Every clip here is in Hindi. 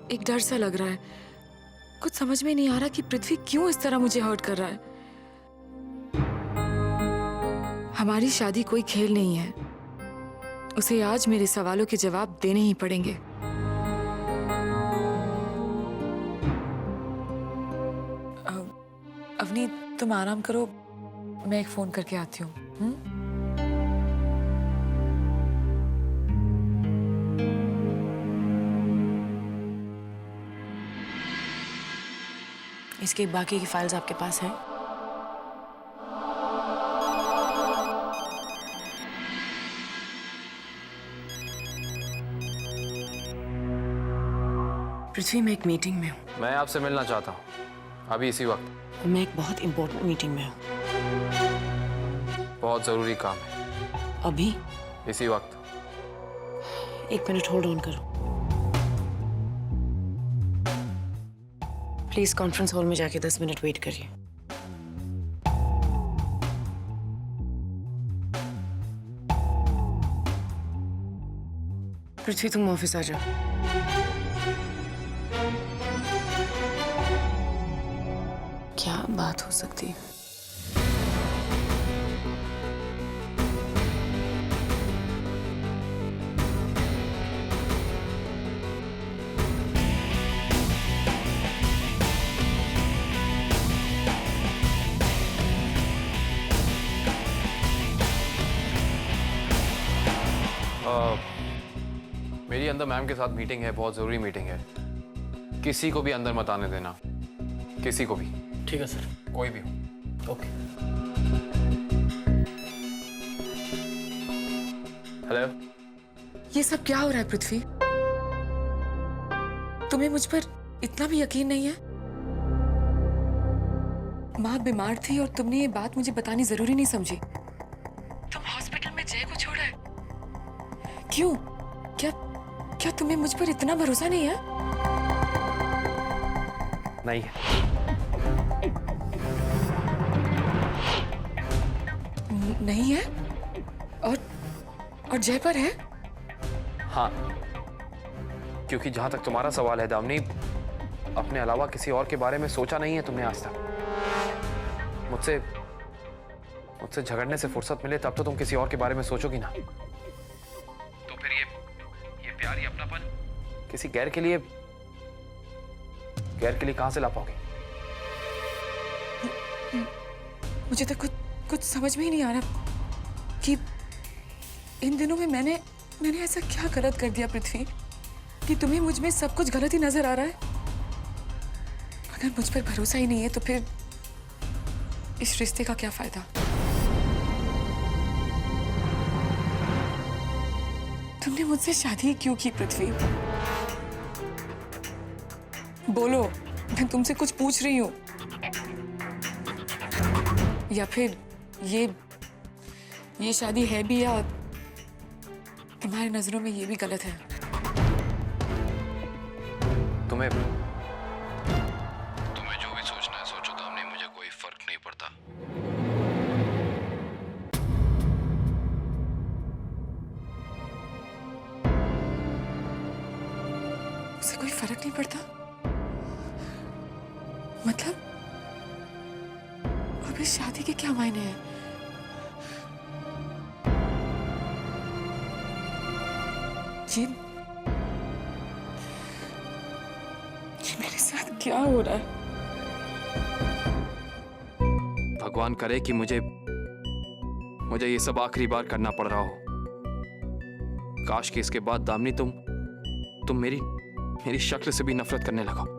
एक डर सा लग रहा है। कुछ समझ में नहीं आ रहा कि पृथ्वी क्यों इस तरह मुझे हर्ट कर रहा है। हमारी शादी कोई खेल नहीं है। उसे आज मेरे सवालों के जवाब देने ही पड़ेंगे। अवनी, तुम आराम करो, मैं एक फोन करके आती हूँ। इसके बाकी की फाइल्स आपके पास हैं? पृथ्वी, मैं एक मीटिंग में हूँ। मैं आपसे मिलना चाहता हूँ अभी इसी वक्त। मैं एक बहुत इंपॉर्टेंट मीटिंग में हूँ। बहुत जरूरी काम है। अभी? इसी वक्त। 1 मिनट होल्ड ऑन करो। प्लीज कॉन्फ्रेंस हॉल में जाके 10 मिनट वेट करिए। पृथ्वी, तुम ऑफिस आ जाओ। क्या बात हो सकती है? मेरी अंदर मैम के साथ मीटिंग है, बहुत जरूरी मीटिंग है। किसी को भी अंदर मत आने देना, किसी को भी। ठीक है सर। कोई भी हो। ओके। हेलो। ये सब क्या हो रहा है पृथ्वी? तुम्हें मुझ पर इतना भी यकीन नहीं है? माँ बीमार थी और तुमने ये बात मुझे बतानी जरूरी नहीं समझी। तुम हॉस्पिटल में जय को छोड़ा है। क्यों? क्या तुम्हें मुझ पर इतना भरोसा नहीं है? नहीं है। नहीं है? और जय पर है? हाँ, क्योंकि जहां तक तुम्हारा सवाल है दामिनी, अपने अलावा किसी और के बारे में सोचा नहीं है तुमने आज तक। मुझसे झगड़ने से फुर्सत मिले तब तो तुम किसी और के बारे में सोचोगी ना। तो फिर ये प्यार, ये अपनापन किसी गैर के लिए कहां से ला पाओगे? मुझे तो कुछ समझ में ही नहीं आ रहा कि इन दिनों में मैंने ऐसा क्या गलत कर दिया पृथ्वी कि तुम्हें मुझ में सब कुछ गलत ही नजर आ रहा है। अगर मुझ पर भरोसा ही नहीं है तो फिर इस रिश्ते का क्या फायदा? तुमने मुझसे शादी क्यों की पृथ्वी? बोलो, मैं तुमसे कुछ पूछ रही हूं। या फिर ये शादी है भी या तुम्हारी नजरों में ये भी गलत है? तुम्हें जो भी सोचना है सोचो दामिनी, मुझे कोई फर्क नहीं पड़ता। उसे कोई फर्क नहीं पड़ता? मतलब अब इस शादी के क्या मायने हैं? ये मेरे साथ क्या हो रहा है? भगवान करे कि मुझे ये सब आखिरी बार करना पड़ रहा हो। काश कि इसके बाद दामिनी तुम मेरी शक्ल से भी नफरत करने लगो।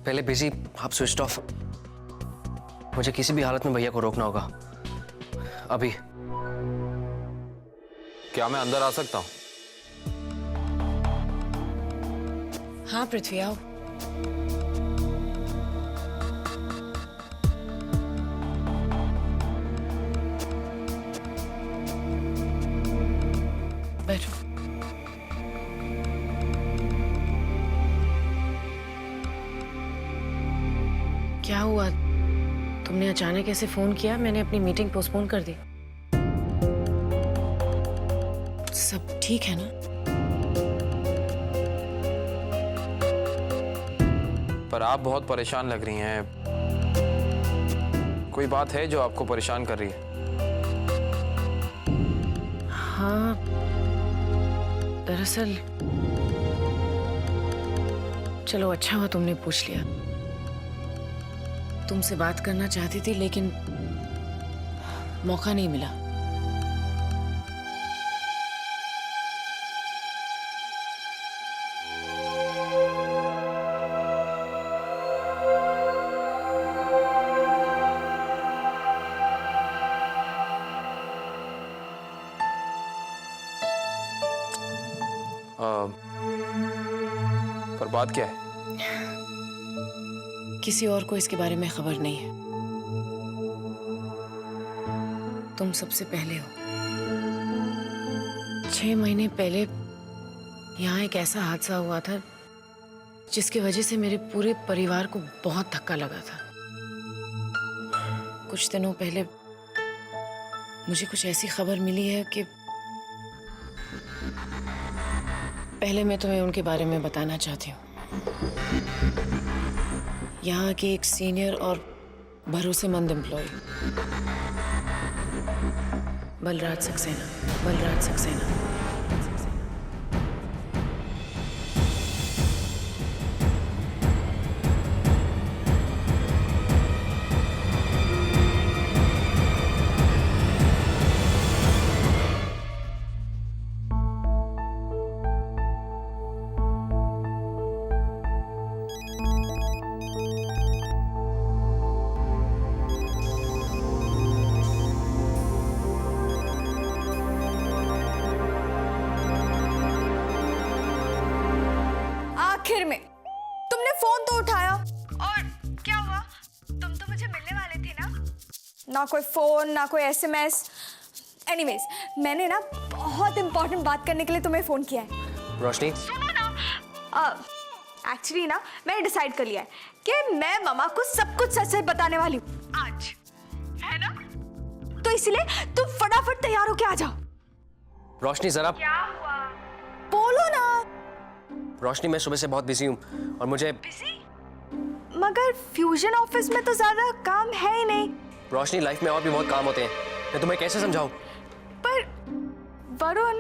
पहले बिजी, आप स्विच ऑफ। मुझे किसी भी हालत में भैया को रोकना होगा अभी। क्या मैं अंदर आ सकता हूं? हाँ पृथ्वी, आओ। बैठो। क्या हुआ? तुमने अचानक ऐसे फोन किया? मैंने अपनी मीटिंग पोस्टपोन कर दी। सब ठीक है ना? पर आप बहुत परेशान लग रही हैं। कोई बात है जो आपको परेशान कर रही है? हाँ, दरअसल चलो अच्छा हुआ तुमने पूछ लिया। तुमसे बात करना चाहती थी लेकिन मौका नहीं मिला। पर बात क्या है? किसी और को इसके बारे में खबर नहीं है। तुम सबसे पहले हो। 6 महीने पहले यहाँ एक ऐसा हादसा हुआ था जिसकी वजह से मेरे पूरे परिवार को बहुत धक्का लगा था। कुछ दिनों पहले मुझे कुछ ऐसी खबर मिली है कि पहले मैं तुम्हें उनके बारे में बताना चाहती हूँ। यहाँ के एक सीनियर और भरोसेमंद एम्प्लॉय बलराज सक्सेना। आखिर में तुमने फोन तो उठाया। और क्या हुआ? तुम तो मुझे मिलने वाले थे ना? ना कोई फोन ना कोई एसएमएस। एनीवेज, मैंने ना बहुत इंपॉर्टेंट बात करने के लिए तुम्हें फोन किया है। रोशनी, सुनो ना, एक्चुअली ना मैंने डिसाइड कर लिया है कि मैं मामा को सब कुछ सच सच बताने वाली हूँ आज, है ना? तो इसलिए तुम फटाफट तैयार होके आ जाओ। रोशनी जरा। क्या हुआ? बोलो ना। रोशनी, मैं सुबह से बहुत बिजी हूँ और मुझे बिजी? मगर फ्यूजन ऑफिस में तो ज्यादा काम है ही नहीं। रोशनी, लाइफ में और भी बहुत काम होते हैं। मैं तुम्हें कैसे समझाऊं? पर वरुण,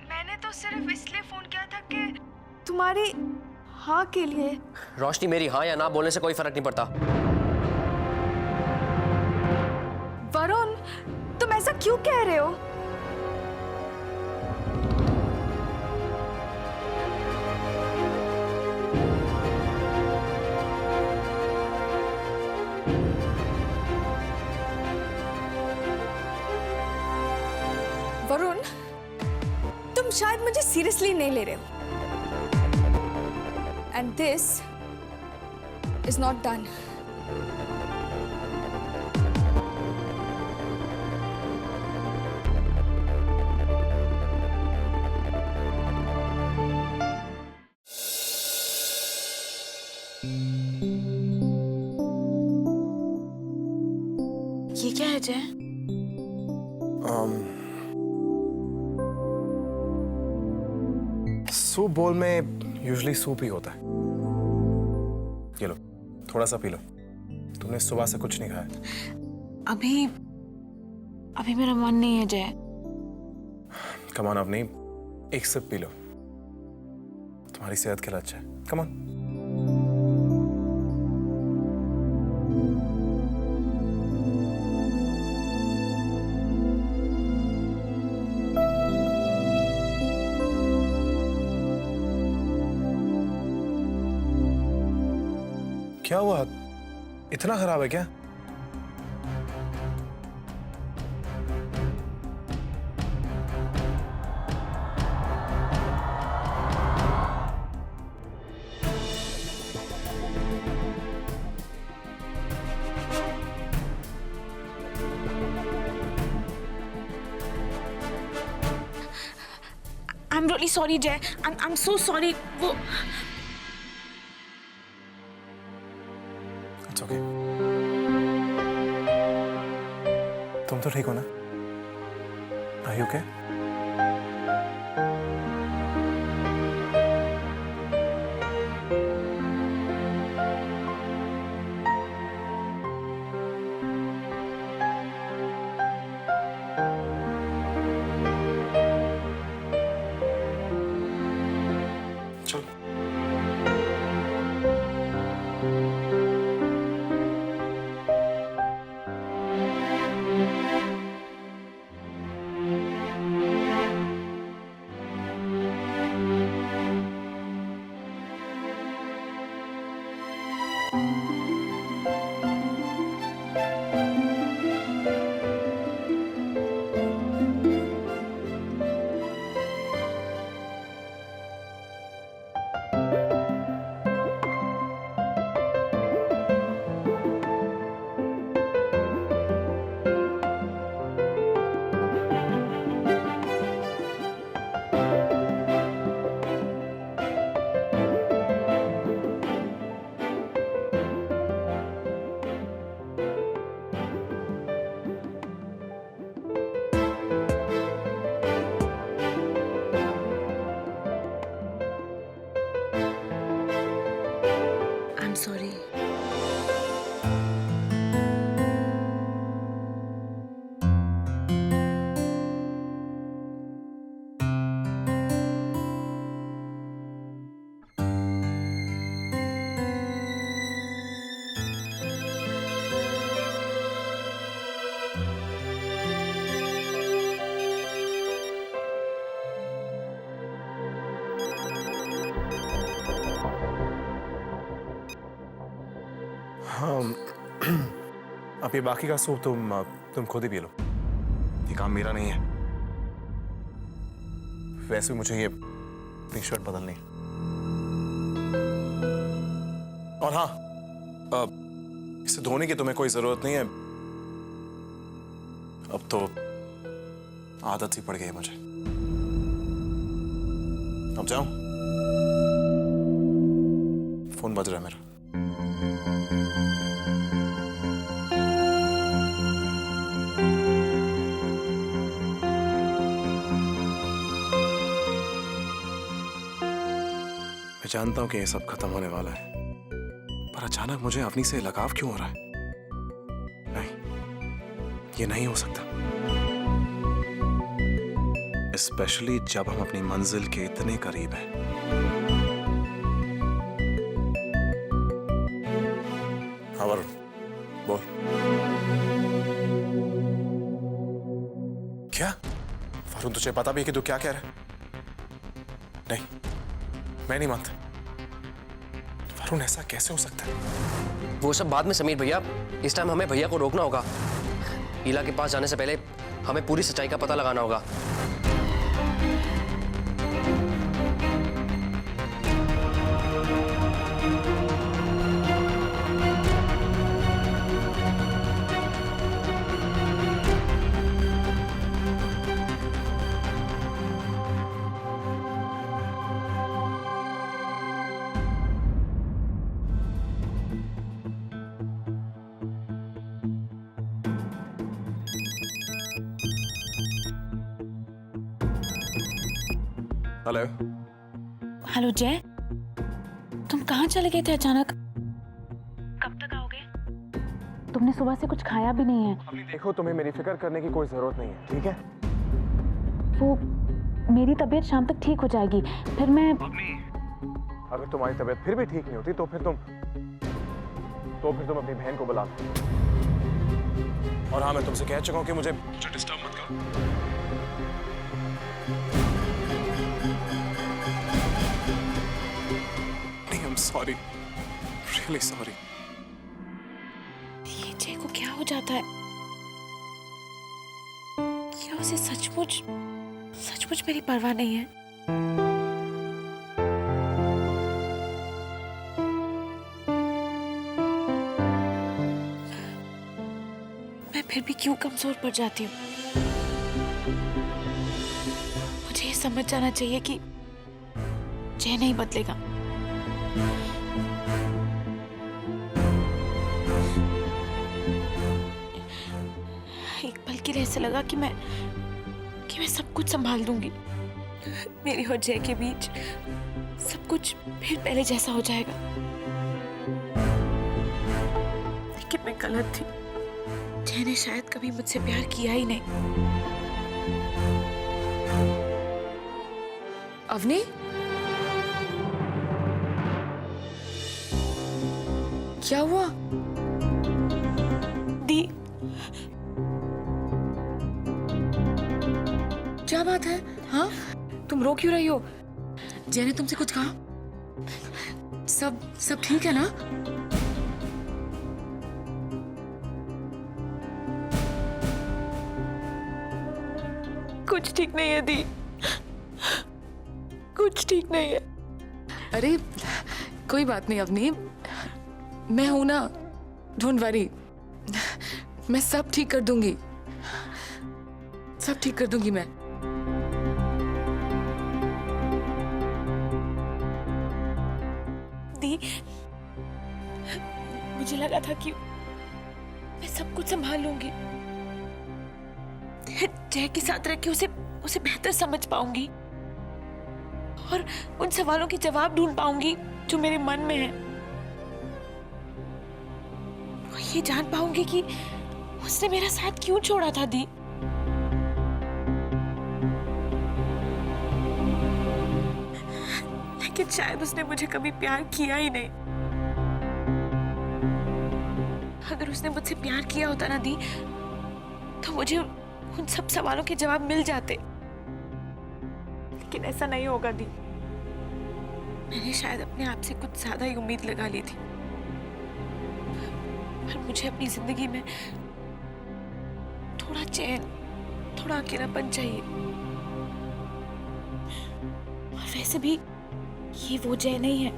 मैंने तो सिर्फ इसलिए फोन किया था कि तुम्हारी हाँ के लिए। रोशनी, मेरी हाँ या ना बोलने से कोई फर्क नहीं पड़ता। वरुण, तुम ऐसा क्यों कह रहे हो? वरुण, तुम शायद मुझे सीरियसली नहीं ले रहे हो। And this is not done. ये क्या है जय? सूप बोल में यूजुअली सूप ही होता है। ये लो, थोड़ा सा पी लो। तुमने सुबह से कुछ नहीं खाया। अभी मेरा मन नहीं है जय। कम ऑन, अब नहीं, एक सिप पी लो, तुम्हारी सेहत के लिए अच्छा है। Come on. क्या हुआ? इतना खराब है क्या? I am really sorry Jay, I am so sorry. वो इट्स ओके। तुम तो ठीक हो ना? Are you okay? चलो। I am sorry. हाँ, अब ये बाकी का सूप तुम खुद ही पी लो। ये काम मेरा नहीं है। वैसे भी मुझे ये अपनी शर्ट बदलनी है। और हाँ, इसे धोने की तुम्हें कोई जरूरत नहीं है। अब तो आदत सी पड़ गई है मुझे। अब जाऊं? फोन बज रहा है मेरा। मैं जानता हूं कि ये सब खत्म होने वाला है, पर अचानक मुझे अवनी से लगाव क्यों हो रहा है? नहीं, ये नहीं हो सकता। स्पेशली जब हम अपनी मंजिल के इतने करीब हैं। हाँ वरुण, बोल। क्या? वरुण, तुझे पता भी है कि तू क्या कह रहा है? नहीं, मैं नहीं मानता। वरुण, ऐसा कैसे हो सकता है? वो सब बाद में समीर भैया, इस टाइम हमें भैया को रोकना होगा। ईला के पास जाने से पहले हमें पूरी सच्चाई का पता लगाना होगा। हेलो। हेलो जय, तुम कहाँ चले गए थे अचानक? कब तक आओगे? तुमने सुबह से कुछ खाया भी नहीं है। अभी देखो, तुम्हें मेरी फिक्र करने की कोई जरूरत नहीं है, ठीक है? वो मेरी तबीयत शाम तक ठीक हो जाएगी, फिर मैं। अगर तुम्हारी तबीयत फिर भी ठीक नहीं होती तो फिर तुम अपनी बहन को बुला लो। और हाँ, मैं तुमसे कह चुका हूँ कि मुझे डिस्टर्ब मत करो। Sorry, really sorry. ये जय को क्या हो जाता है? क्या उसे सचमुच मेरी परवाह नहीं है? मैं फिर भी क्यों कमजोर पड़ जाती हूँ? मुझे ये समझ जाना चाहिए कि जय नहीं बदलेगा। एक पल के लिए ऐसा लगा कि मैं सब कुछ संभाल दूंगी। मेरी और जय के बीच सब कुछ फिर पहले जैसा हो जाएगा। लेकिन मैं गलत थी। जय ने शायद कभी मुझसे प्यार किया ही नहीं। अवनी, क्या हुआ? दी, क्या बात है? हाँ, तुम रो क्यों रही हो? जय ने तुमसे कुछ कहा? सब ठीक है ना? कुछ ठीक नहीं है दी, कुछ ठीक नहीं है। अरे कोई बात नहीं अवनी, मैं हूं ना, डोंट वरी। मैं सब ठीक कर दूंगी, सब ठीक कर दूंगी मैं। दी, मुझे लगा था कि मैं सब कुछ संभाल लूंगी, जय के साथ रह के उसे बेहतर समझ पाऊंगी और उन सवालों के जवाब ढूंढ पाऊंगी जो मेरे मन में है। और ये जान पाऊंगी कि उसने मेरा साथ क्यों छोड़ा था दी। लेकिन शायद उसने मुझे कभी प्यार किया ही नहीं। अगर उसने मुझसे प्यार किया होता ना दी, तो मुझे उन सब सवालों के जवाब मिल जाते। लेकिन ऐसा नहीं होगा दी। मैंने शायद अपने आप से कुछ ज्यादा ही उम्मीद लगा ली थी। पर मुझे अपनी जिंदगी में थोड़ा चैन, थोड़ा अकेलापन चाहिए। और वैसे भी ये वो जय नहीं है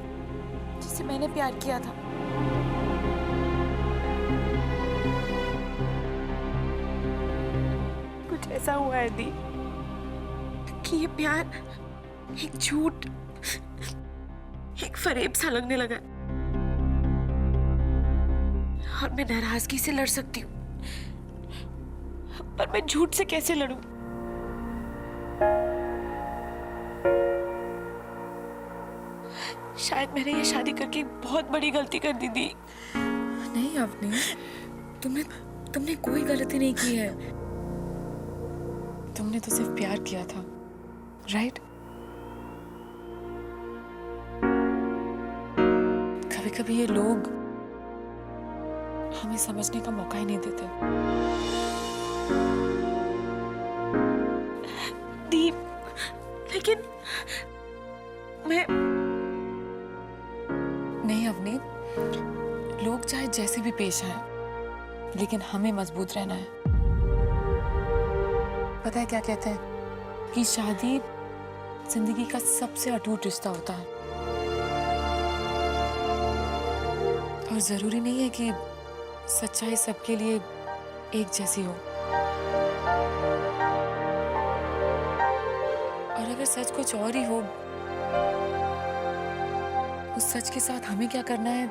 जिसे मैंने प्यार किया था। कुछ ऐसा हुआ है दी कि ये प्यार एक झूठ, एक फरेब सा लगने लगा। और मैं नाराजगी से लड़ सकती हूँ, पर मैं झूठ से कैसे लड़ूं? शायद मैंने ये शादी करके बहुत बड़ी गलती कर दी दी। नहीं अवनी, तुमने कोई गलती नहीं की है। तुमने तो सिर्फ प्यार किया था, राइट? कभी कभी ये लोग हमें समझने का मौका ही नहीं देते। दीप, लेकिन मैं नहीं अवनी, लोग चाहे जैसे भी पेश आए, लेकिन हमें मजबूत रहना है। पता है क्या कहते हैं कि शादी जिंदगी का सबसे अटूट रिश्ता होता है। और जरूरी नहीं है कि सच्चाई सबके लिए एक जैसी हो। और अगर सच कुछ और ही हो, उस सच के साथ हमें क्या करना है,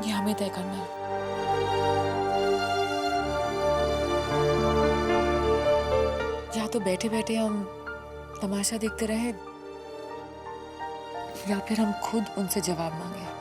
ये हमें तय करना है। या तो बैठे बैठे हम तमाशा देखते रहे, या फिर हम खुद उनसे जवाब मांगे।